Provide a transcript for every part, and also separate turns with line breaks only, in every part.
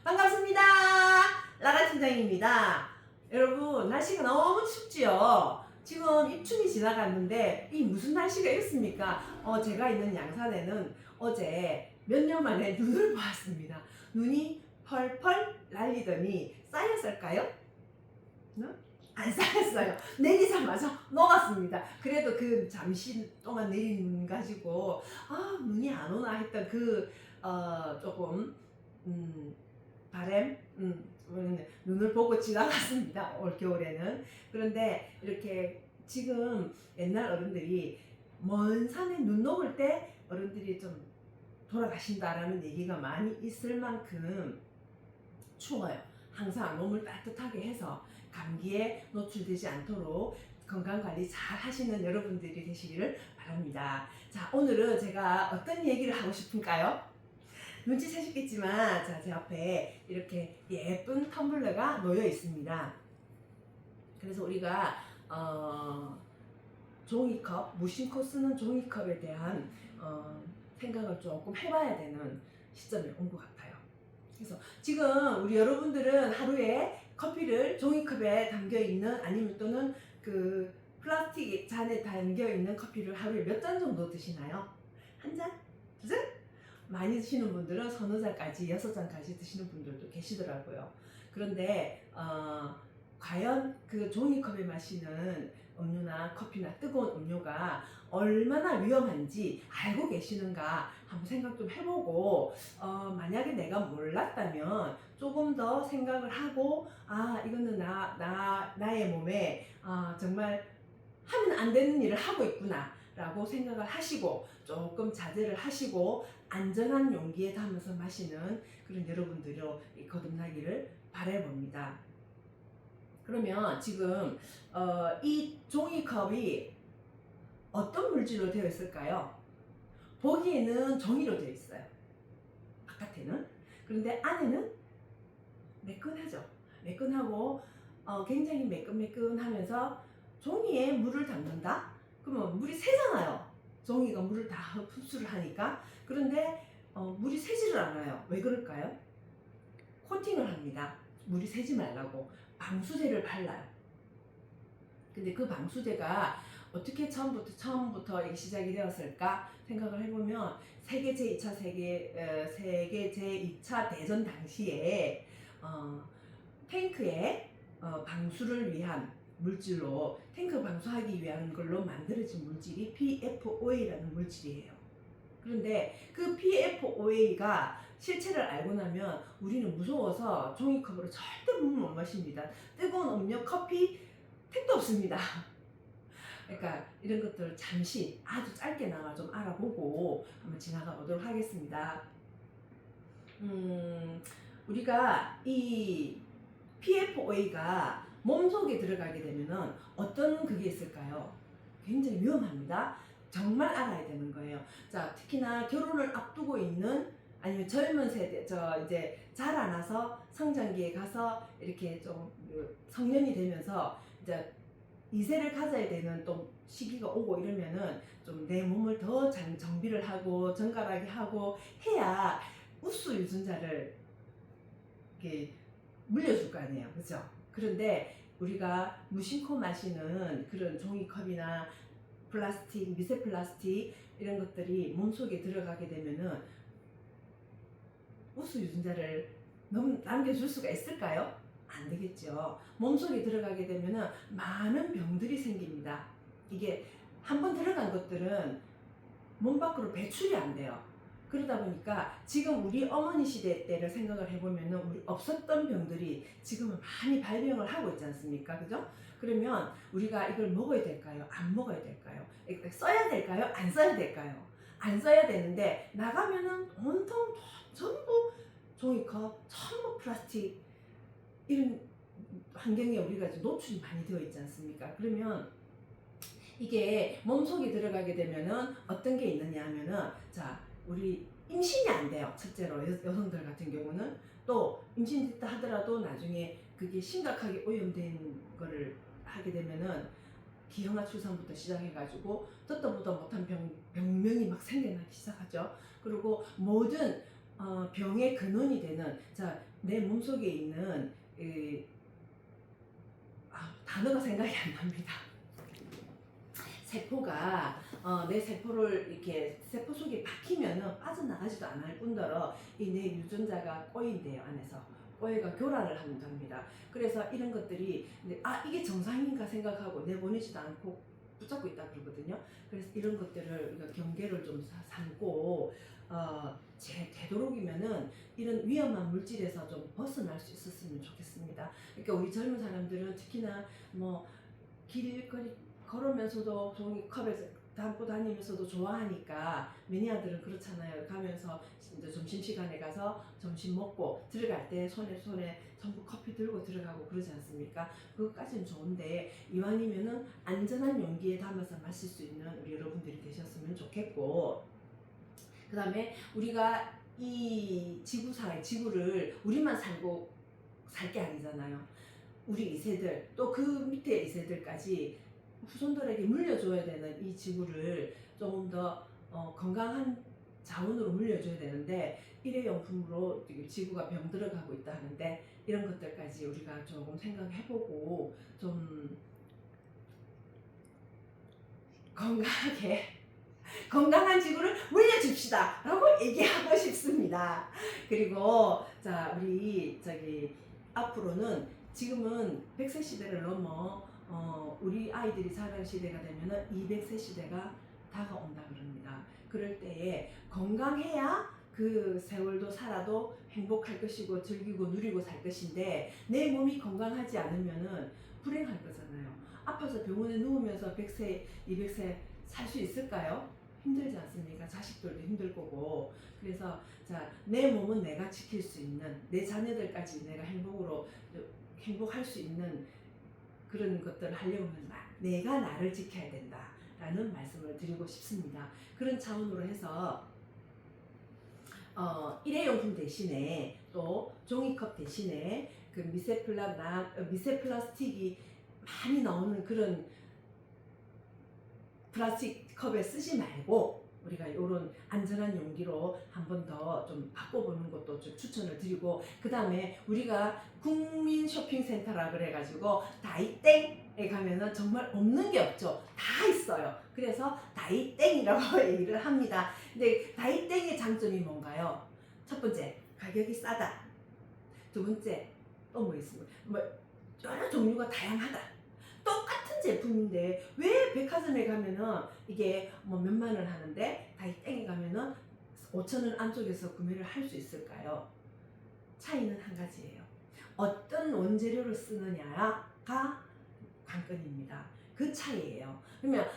반갑습니다. 라라 팀장입니다. 여러분, 날씨가 너무 춥지요? 지금 입춘이 지나갔는데 이 무슨 날씨가 이렇습니까? 제가 있는 양산에는 어제 몇 년 만에 눈을 보았습니다. 눈이 펄펄 날리더니 쌓였을까요? 응? 안 쌓였어요. 내리자마자 녹았습니다. 그래도 그 잠시 동안 내린 눈 가지고 눈이 안 오나 했던 조금 바램 눈을 보고 지나갔습니다. 올 겨울에는. 그런데 이렇게 지금 옛날 어른들이 먼 산에 눈 녹을 때 어른들이 좀 돌아가신다라는 얘기가 많이 있을 만큼 추워요. 항상 몸을 따뜻하게 해서 감기에 노출되지 않도록 건강관리 잘 하시는 여러분들이 되시기를 바랍니다. 자, 오늘은 제가 어떤 얘기를 하고 싶은가요? 눈치채셨겠지만, 자, 제 앞에 이렇게 예쁜 텀블러가 놓여 있습니다. 그래서 우리가 종이컵, 무심코 쓰는 종이컵에 대한 생각을 조금 해봐야 되는 시점이 온 것 같아요. 그래서 지금 우리 여러분들은 하루에 커피를 종이컵에 담겨 있는 아니면 또는 그 플라스틱 잔에 담겨 있는 커피를 하루에 몇 잔 정도 드시나요? 한 잔? 두 잔? 많이 드시는 분들은 서너 잔까지, 6잔까지 드시는 분들도 계시더라고요. 그런데 과연 그 종이컵에 마시는 음료나 커피나 뜨거운 음료가 얼마나 위험한지 알고 계시는가 한번 생각 좀 해보고, 만약에 내가 몰랐다면 조금 더 생각을 하고, 이거는 나의 몸에 정말 하면 안 되는 일을 하고 있구나 라고 생각을 하시고 조금 자제를 하시고 안전한 용기에 담아서 마시는 그런 여러분들로 거듭나기를 바라봅니다. 그러면 지금 이 종이컵이 어떤 물질로 되어 있을까요? 보기에는 종이로 되어 있어요. 바깥에는. 그런데 안에는 매끈하죠. 매끈하고 굉장히 매끈매끈하면서 종이에 물을 담는다? 그러면 물이 새잖아요. 종이가 물을 다 흡수를 하니까. 그런데 물이 새지를 않아요. 왜 그럴까요? 코팅을 합니다. 물이 새지 말라고 방수제를 발라요. 근데 그 방수제가 어떻게 처음부터 시작이 되었을까 생각을 해보면 세계 제2차 대전 당시에 탱크에 방수를 위한 물질로, 탱크 방수하기 위한 걸로 만들어진 물질이 PFOA라는 물질이에요. 그런데 그 PFOA가 실체를 알고 나면 우리는 무서워서 종이컵으로 절대 물을 못 마십니다. 뜨거운 음료, 커피, 택도 없습니다. 그러니까 이런 것들을 잠시 아주 짧게나마 좀 알아보고 한번 지나가 보도록 하겠습니다. 우리가 이 PFOA가 몸속에 들어가게 되면 어떤 그게 있을까요? 굉장히 위험합니다. 정말 알아야 되는 거예요. 자, 특히나 결혼을 앞두고 있는 아니면 젊은 세대, 이제 자라나서 성장기에 가서 이렇게 좀 성년이 되면서 이제 이세를 가져야 되는 또 시기가 오고 이러면은 좀 내 몸을 더 정비를 하고 정갈하게 하고 해야 우수 유전자를 이렇게 물려줄 거 아니에요. 그죠? 그런데 우리가 무심코 마시는 그런 종이컵이나 플라스틱, 미세 플라스틱 이런 것들이 몸속에 들어가게 되면은 우수 유전자를 남겨줄 수가 있을까요? 안 되겠죠. 몸속에 들어가게 되면은 많은 병들이 생깁니다. 이게 한번 들어간 것들은 몸 밖으로 배출이 안 돼요. 그러다 보니까 지금 우리 어머니 시대 때를 생각을 해보면은 우리 없었던 병들이 지금은 많이 발병을 하고 있지 않습니까? 그죠? 그러면 우리가 이걸 먹어야 될까요? 안 먹어야 될까요? 써야 될까요? 안 써야 될까요? 안 써야 되는데 나가면은 온통 전부 종이컵, 전부 플라스틱 이런 환경에 우리가 노출이 많이 되어 있지 않습니까? 그러면 이게 몸속에 들어가게 되면은 어떤 게 있느냐 하면은, 자, 우리 임신이 안 돼요. 첫째로 여성들 같은 경우는. 또 임신됐다 하더라도 나중에 그게 심각하게 오염된 거를 하게 되면은 기형아 출산부터 시작해가지고 듣도 보도 못한 병명이 막 생겨나기 시작하죠. 그리고 모든 병의 근원이 되는 내 몸속에 있는 단어가 생각이 안 납니다. 세포가 내 세포를 이렇게 세포 속에 박히면은 빠져나가지도 않을 뿐더러 이 내 유전자가 꼬인대요. 안에서 꼬여가 교란을 합니다. 그래서 이런 것들이 이게 정상인가 생각하고 내보내지도 않고 붙잡고 있다 그러거든요. 그래서 이런 것들을 우리가 경계를 좀 삼고 되도록이면은 이런 위험한 물질에서 좀 벗어날 수 있었으면 좋겠습니다. 그러니까 우리 젊은 사람들은 특히나 뭐 길거리 걸으면서도 종이컵에서 담고 다니면서도 좋아하니까 매니아들은 그렇잖아요. 가면서 이제 점심시간에 가서 점심 먹고 들어갈 때 손에 전부 커피 들고 들어가고 그러지 않습니까? 그것까지는 좋은데 이왕이면은 안전한 용기에 담아서 마실 수 있는 우리 여러분들이 되셨으면 좋겠고, 그 다음에 우리가 이 지구를 우리만 살고 살 게 아니잖아요. 우리 2세들 또 그 밑에 2세들까지 후손들에게 물려줘야 되는 이 지구를 조금 더 건강한 자원으로 물려줘야 되는데 일회용품으로 지구가 병들어가고 있다 하는데 이런 것들까지 우리가 조금 생각해보고 좀 건강하게 건강한 지구를 물려줍시다 라고 얘기하고 싶습니다. 그리고 우리 앞으로는 지금은 100세 시대를 넘어 우리 아이들이 자랄 시대가 되면은 200세 시대가 다가온다 그럽니다. 그럴 때에 건강해야 그 세월도 살아도 행복할 것이고 즐기고 누리고 살 것인데 내 몸이 건강하지 않으면은 불행할 거잖아요. 아파서 병원에 누우면서 100세, 200세 살 수 있을까요? 힘들지 않습니까? 자식들도 힘들 거고. 그래서 내 몸은 내가 지킬 수 있는, 내 자녀들까지 내가 행복할 수 있는 그런 것들을 하려면 내가 나를 지켜야 된다라는 말씀을 드리고 싶습니다. 그런 차원으로 해서 일회용품 대신에 또 종이컵 대신에 그 미세 플라스틱이 많이 나오는 그런 플라스틱 컵에 쓰지 말고 우리가 이런 안전한 용기로 한 번 더 좀 바꿔보는 것도 좀 추천을 드리고, 그 다음에 우리가 국민 쇼핑센터라 그래가지고 다이땡에 가면은 정말 없는 게 없죠. 다 있어요. 그래서 다이땡이라고 얘기를 합니다. 근데 다이땡의 장점이 뭔가요? 첫 번째, 가격이 싸다. 두 번째, 또 뭐 있습니까? 여러 종류가 다양하다. 똑같은 제품인데 왜 백화점에 가면은 이게 몇만 원 하는데 다이땡에 가면은 5,000원 안쪽에서 구매를 할 수 있을까요? 차이는 한 가지예요. 어떤 원재료를 쓰느냐가 관건입니다. 그 차이예요. 그러면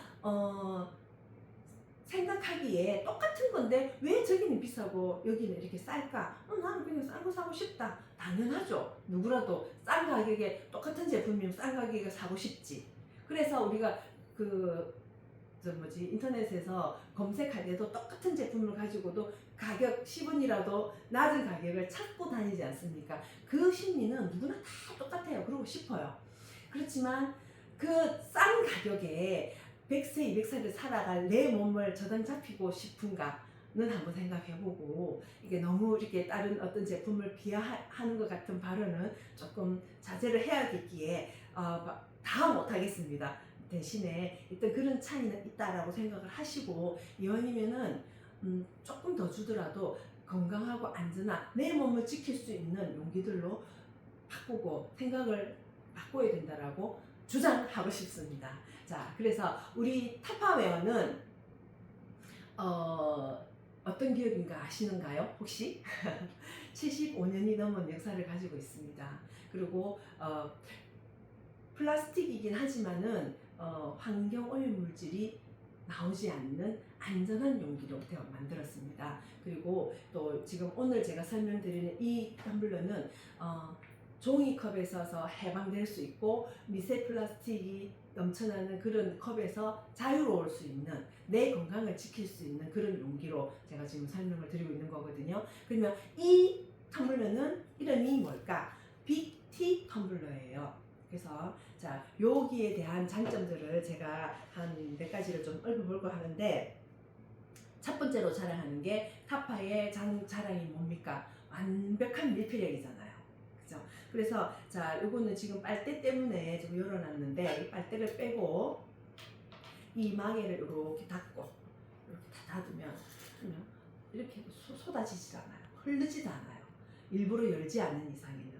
생각하기에 똑같은 건데 왜 저기는 비싸고 여기는 이렇게 쌀까? 나는 그냥 싼 거 사고 싶다. 당연하죠. 누구라도 싼 가격에 똑같은 제품이면 싼 가격에 사고 싶지. 그래서 우리가 인터넷에서 검색할 때도 똑같은 제품을 가지고도 가격 10원이라도 낮은 가격을 찾고 다니지 않습니까? 그 심리는 누구나 다 똑같아요. 그러고 싶어요. 그렇지만 그 싼 가격에 100세, 200세를 살아갈 내 몸을 저당 잡히고 싶은가는 한번 생각해보고, 이게 너무 이렇게 다른 어떤 제품을 비하하는 것 같은 발언은 조금 자제를 해야겠기에 다 못하겠습니다. 대신에 일단 그런 차이는 있다라고 생각을 하시고, 이왕이면은 조금 더 주더라도 건강하고 안전한 내 몸을 지킬 수 있는 용기들로 바꾸고 생각을 바꿔야 된다라고 주장하고 싶습니다. 그래서 우리 타파웨어는 어떤 기업인가 아시는가요? 혹시? 75년이 넘은 역사를 가지고 있습니다. 그리고 플라스틱이긴 하지만은 환경 오염 물질이 나오지 않는 안전한 용기로 만들었습니다. 그리고 또 지금 오늘 제가 설명드리는 이 텀블러는 종이컵에 서서 해방될 수 있고 미세 플라스틱이 넘쳐나는 그런 컵에서 자유로울 수 있는, 내 건강을 지킬 수 있는 그런 용기로 제가 지금 설명을 드리고 있는 거거든요. 그러면 이 텀블러는 이름이 뭘까? 빅티 텀블러예요. 그래서 여기에 대한 장점들을 제가 한 몇 가지를 좀 읊어볼까 하는데, 첫 번째로 자랑하는 게 타파의 자랑이 뭡니까? 완벽한 밀폐력이잖아요. 그죠? 그래서 자, 요거는 지금 빨대 때문에 좀 열어놨는데 이 빨대를 빼고 이 마개를 이렇게 닫고 이렇게 다 닫으면 이렇게 쏟아지질 않아요. 흐르지도 않아요. 일부러 열지 않는 이상에는.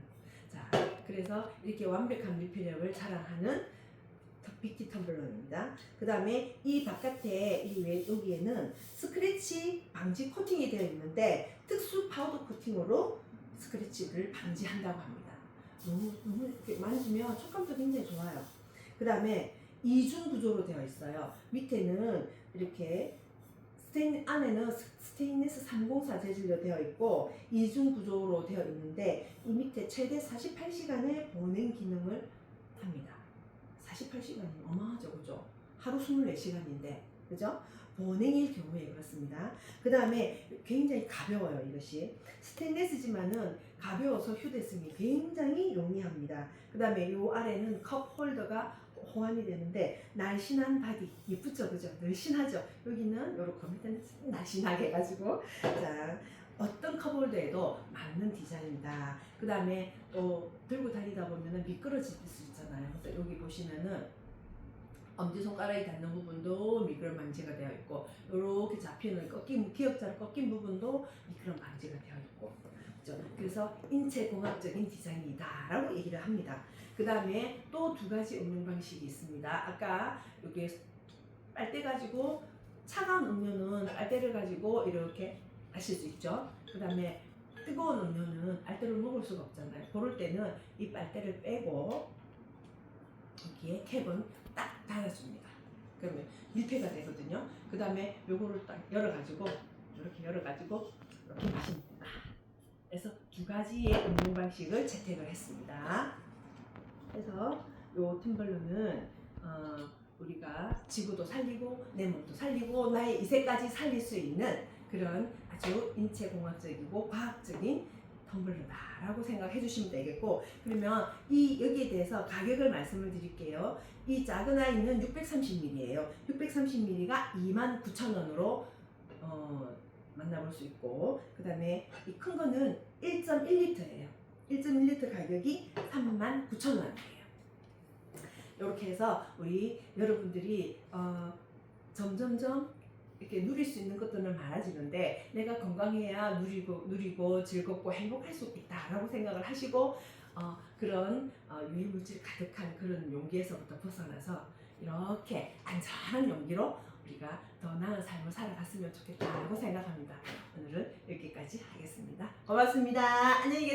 자, 그래서 이렇게 완벽한 밀폐력을 자랑하는 빅티 텀블러입니다. 그 다음에 이 바깥에 여기에는 스크래치 방지 코팅이 되어 있는데 특수 파우더 코팅으로 스크래치를 방지한다고 합니다. 너무 이렇게 만지면 촉감도 굉장히 좋아요. 그 다음에 이중 구조로 되어 있어요. 밑에는 이렇게 안에는 스테인리스 304 재질로 되어 있고 이중 구조로 되어 있는데 이 밑에 최대 48시간의 보냉 기능을 합니다. 48시간이면 어마하죠, 그죠? 하루 24시간인데, 그죠? 보냉일 경우에 그렇습니다. 그 다음에 굉장히 가벼워요, 이것이. 스테인리스지만은 가벼워서 휴대성이 굉장히 용이합니다. 그 다음에 이 아래는 컵 홀더가 호환이 되는데 날씬한 바디, 예쁘죠, 그죠? 날씬하죠? 여기는 요렇게 밑에는 날씬하게 해가지고 자, 어떤 컵홀더에도 맞는 디자인이다. 그 다음에 또 들고 다니다 보면은 미끄러질 수 있잖아요. 그래서 여기 보시면은 엄지손가락이 닿는 부분도 미끄럼 방지가 되어 있고 이렇게 잡히는 기역자로 꺾인 부분도 미끄럼 방지가 되어 있고 그렇죠? 그래서 인체공학적인 디자인이다라고 얘기를 합니다. 그 다음에 또 두 가지 음용 방식이 있습니다. 아까 여기 빨대 가지고 차가운 음료는 빨대를 가지고 이렇게 하실 수 있죠. 그 다음에 뜨거운 음료는 빨대를 먹을 수가 없잖아요. 그럴 때는 이 빨대를 빼고 여기에 캡은 딱 닫아줍니다. 그러면 밀폐가 되거든요. 그 다음에 요거를 딱 열어가지고 이렇게 열어가지고 이렇게 마십니다. 그래서 두 가지의 음용 방식을 채택을 했습니다. 그래서 요 텀블러는 우리가 지구도 살리고 내 몸도 살리고 나의 이세까지 살릴 수 있는 그런 아주 인체공학적이고 과학적인 텀블러다라고 생각해 주시면 되겠고 그러면 여기에 대해서 가격을 말씀을 드릴게요. 이 작은 아이는 630ml예요. 630ml가 29,000원으로 만나볼 수 있고 그 다음에 이 큰 거는 1.1L예요. 1.1L 가격이 39,000원이에요. 이렇게 해서 우리 여러분들이 점점점 이렇게 누릴 수 있는 것들은 많아지는데 내가 건강해야 누리고 즐겁고 행복할 수 있다라고 생각을 하시고 그런 유해물질 가득한 그런 용기에서부터 벗어나서 이렇게 안전한 용기로 우리가 더 나은 삶을 살아갔으면 좋겠다고 생각합니다. 오늘은 여기까지 하겠습니다. 고맙습니다. 안녕히 계세요.